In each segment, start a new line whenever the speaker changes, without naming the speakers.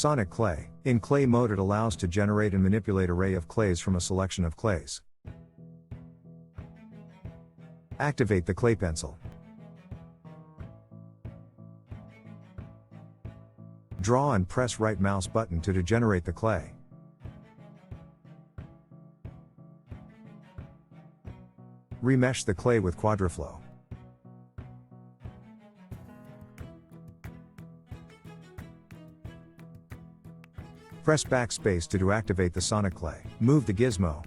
Sonicclay. In clay mode, it allows to generate and manipulate array of clays from a selection of clays. Activate the clay pencil. Draw and press right mouse button to generate the clay. Remesh the clay with Quadraflow. Press backspace to activate the Sonicclay. Move the gizmo.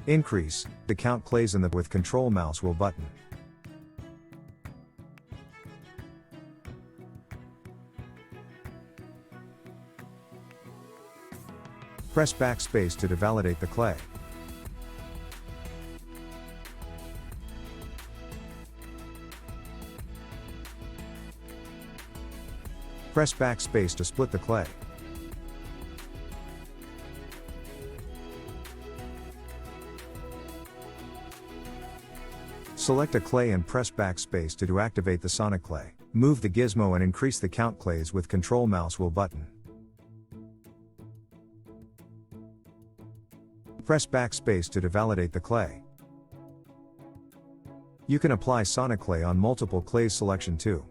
Increase the count clays in the with control mouse wheel button. Press backspace to validate the clay. Press backspace to split the clay. Select a clay and press backspace to activate the Sonicclay. Move the gizmo and increase the count clays with control mouse wheel button. Press backspace to validate the clay. You can apply Sonicclay on multiple clays selection too.